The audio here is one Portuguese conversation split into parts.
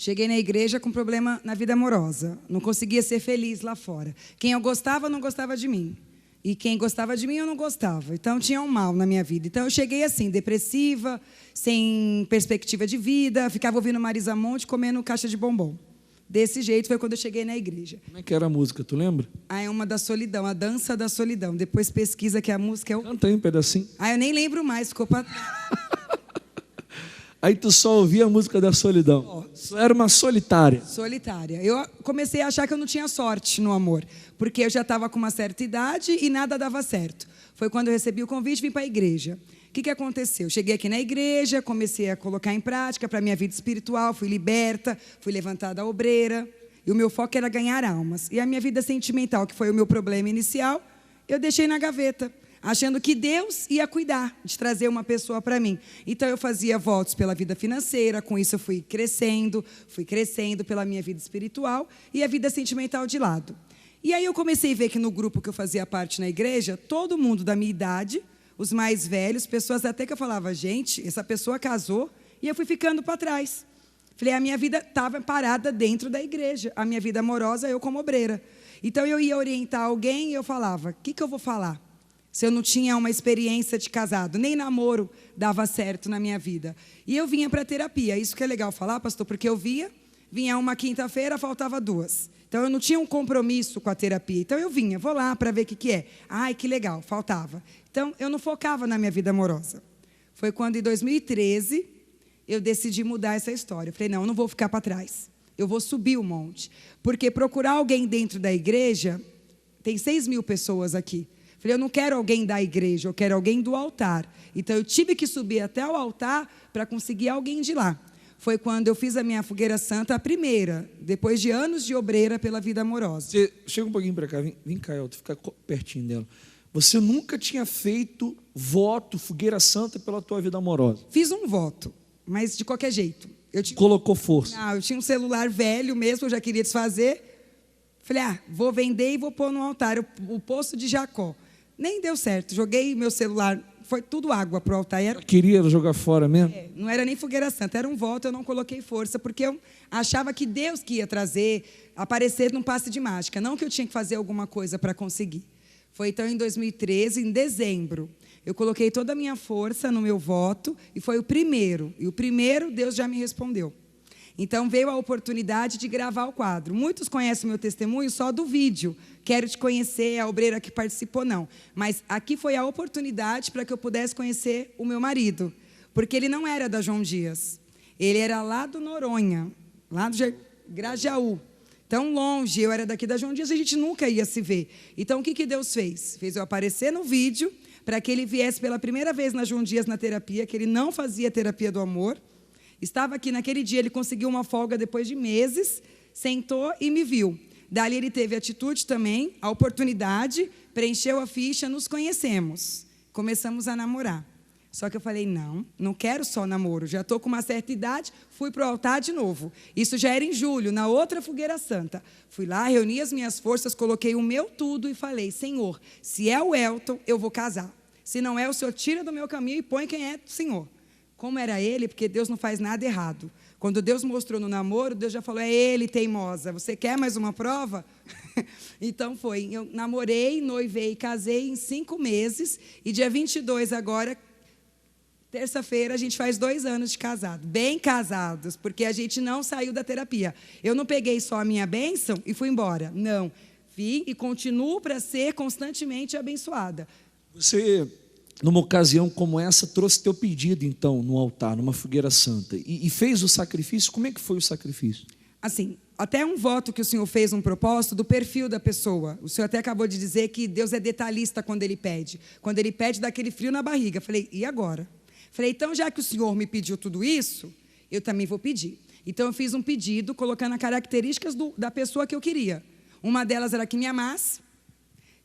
Cheguei na igreja com problema na vida amorosa. Não conseguia ser feliz lá fora. Quem eu gostava, não gostava de mim. E quem gostava de mim, eu não gostava. Então, tinha um mal na minha vida. Então, eu cheguei assim, depressiva, sem perspectiva de vida, ficava ouvindo Marisa Monte, comendo caixa de bombom. Desse jeito foi quando eu cheguei na igreja. Como é que era a música, tu lembra? Ah, é uma da solidão, a dança da solidão. Depois pesquisa que a música é o... Canta aí um pedacinho. Ah, eu nem lembro mais, ficou para... Aí tu só ouvia a música da solidão. Tu era uma solitária. Solitária. Eu comecei a achar que eu não tinha sorte no amor, porque eu já estava com uma certa idade e nada dava certo. Foi quando eu recebi o convite e vim para a igreja. O que aconteceu? Cheguei aqui na igreja, comecei a colocar em prática para a minha vida espiritual, fui liberta, fui levantada obreira, e o meu foco era ganhar almas. E a minha vida sentimental, que foi o meu problema inicial, eu deixei na gaveta, achando que Deus ia cuidar de trazer uma pessoa para mim. Então, eu fazia votos pela vida financeira, com isso eu fui crescendo pela minha vida espiritual e a vida sentimental de lado. E aí eu comecei a ver que no grupo que eu fazia parte na igreja, todo mundo da minha idade, os mais velhos, pessoas até que eu falava, gente, essa pessoa casou, e eu fui ficando para trás. Falei, a minha vida estava parada dentro da igreja, a minha vida amorosa, eu como obreira. Então, eu ia orientar alguém e eu falava, o que eu vou falar? Se eu não tinha uma experiência de casado, nem namoro dava certo na minha vida. E eu vinha para a terapia. Isso que é legal falar, pastor, porque eu vinha uma quinta-feira, faltava 2. Então, eu não tinha um compromisso com a terapia. Então, eu vinha, vou lá para ver o que é. Ai, que legal, faltava. Então, eu não focava na minha vida amorosa. Foi quando, em 2013, eu decidi mudar essa história. Eu falei, não, eu não vou ficar para trás. Eu vou subir o monte. Porque procurar alguém dentro da igreja, tem 6.000 pessoas aqui. Falei, eu não quero alguém da igreja, eu quero alguém do altar. Então, eu tive que subir até o altar para conseguir alguém de lá. Foi quando eu fiz a minha fogueira santa, a primeira, depois de anos de obreira pela vida amorosa. Você chega um pouquinho para cá, vem cá, Elton, fica pertinho dela. Você nunca tinha feito voto, fogueira santa pela tua vida amorosa? Fiz um voto, mas de qualquer jeito. Colocou força? Não, eu tinha um celular velho mesmo, eu já queria desfazer. Falei, vou vender e vou pôr no altar, o poço de Jacó. Nem deu certo, joguei meu celular, foi tudo água para o altar. Queria jogar fora mesmo? Não era nem fogueira santa, era um voto, eu não coloquei força, porque eu achava que Deus que ia trazer, aparecer num passe de mágica, não que eu tinha que fazer alguma coisa para conseguir. Foi então em 2013, em dezembro, eu coloquei toda a minha força no meu voto, e foi o primeiro, e o primeiro Deus já me respondeu. Então, veio a oportunidade de gravar o quadro. Muitos conhecem o meu testemunho só do vídeo. Quero te conhecer, a obreira que participou, não. Mas aqui foi a oportunidade para que eu pudesse conhecer o meu marido. Porque ele não era da João Dias. Ele era lá do Noronha, lá do Grajaú. Tão longe, eu era daqui da João Dias, a gente nunca ia se ver. Então, o que Deus fez? Fez eu aparecer no vídeo, para que ele viesse pela primeira vez na João Dias na terapia, que ele não fazia terapia do amor. Estava aqui naquele dia, ele conseguiu uma folga depois de meses, sentou e me viu. Dali ele teve atitude também, a oportunidade, preencheu a ficha, nos conhecemos. Começamos a namorar. Só que eu falei, não quero só namoro, já estou com uma certa idade, fui para o altar de novo. Isso já era em julho, na outra fogueira santa. Fui lá, reuni as minhas forças, coloquei o meu tudo e falei, Senhor, se é o Elton, eu vou casar. Se não é, o Senhor tira do meu caminho e põe quem é o Senhor. Como era ele, porque Deus não faz nada errado. Quando Deus mostrou no namoro, Deus já falou, é ele, teimosa, você quer mais uma prova? Então foi, eu namorei, noivei, casei em 5 meses, e dia 22 agora, terça-feira, a gente faz 2 anos de casado, bem casados, porque a gente não saiu da terapia. Eu não peguei só a minha bênção e fui embora, não. Vim e continuo para ser constantemente abençoada. Você, numa ocasião como essa, trouxe teu pedido, então, no altar, numa fogueira santa, e fez o sacrifício. Como é que foi o sacrifício? Assim, até um voto que o Senhor fez, um propósito do perfil da pessoa. O Senhor até acabou de dizer que Deus é detalhista quando Ele pede. Quando Ele pede, dá aquele frio na barriga. Falei, e agora? Falei, então, já que o Senhor me pediu tudo isso, eu também vou pedir. Então, eu fiz um pedido, colocando as características da pessoa que eu queria. Uma delas era que me amasse,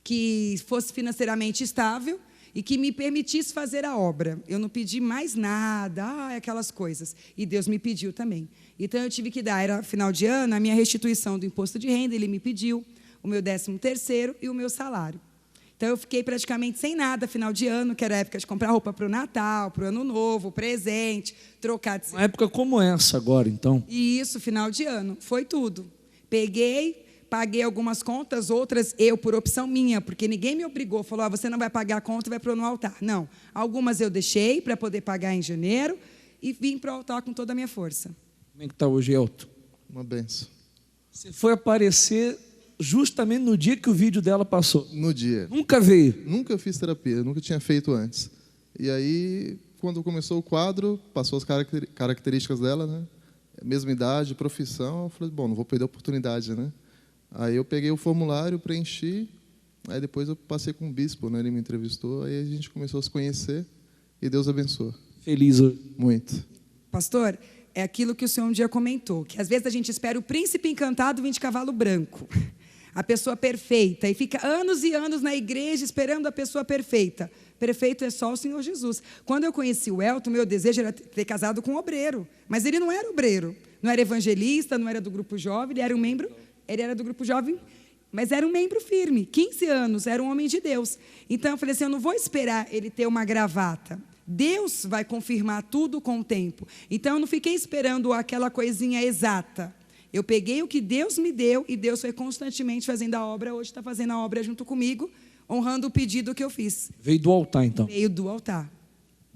que fosse financeiramente estável, e que me permitisse fazer a obra. Eu não pedi mais nada, aquelas coisas. E Deus me pediu também. Então, eu tive que dar, era final de ano, a minha restituição do imposto de renda, Ele me pediu, o meu 13º e o meu salário. Então, eu fiquei praticamente sem nada final de ano, que era a época de comprar roupa para o Natal, para o Ano Novo, presente, trocar de... Uma época como essa agora, então. E isso, final de ano, foi tudo. Peguei, paguei algumas contas, outras eu, por opção minha, porque ninguém me obrigou, falou, você não vai pagar a conta e vai pôr no altar. Não, algumas eu deixei para poder pagar em janeiro e vim para o altar com toda a minha força. Como é que está hoje, Elton? Uma benção. Você foi aparecer justamente no dia que o vídeo dela passou. No dia. Nunca veio. Nunca fiz terapia, nunca tinha feito antes. E aí, quando começou o quadro, passou as características dela, né? Mesma idade, profissão, eu falei, bom, não vou perder a oportunidade, né? Aí eu peguei o formulário, preenchi, aí depois eu passei com o bispo, né? Ele me entrevistou, aí a gente começou a se conhecer e Deus abençoa. Feliz hoje. Muito. Pastor, é aquilo que o senhor um dia comentou, que às vezes a gente espera o príncipe encantado vir de cavalo branco, a pessoa perfeita, e fica anos e anos na igreja esperando a pessoa perfeita. Perfeito é só o Senhor Jesus. Quando eu conheci o Elton, meu desejo era ter casado com um obreiro, mas ele não era obreiro, não era evangelista, não era do grupo jovem, ele era um membro, ele era do grupo jovem, mas era um membro firme, 15 anos, era um homem de Deus. Então eu falei assim, eu não vou esperar ele ter uma gravata, Deus vai confirmar tudo com o tempo. Então eu não fiquei esperando aquela coisinha exata. Eu peguei o que Deus me deu e Deus foi constantemente fazendo a obra. Hoje está fazendo a obra junto comigo, honrando o pedido que eu fiz. Veio do altar, então. Veio do altar.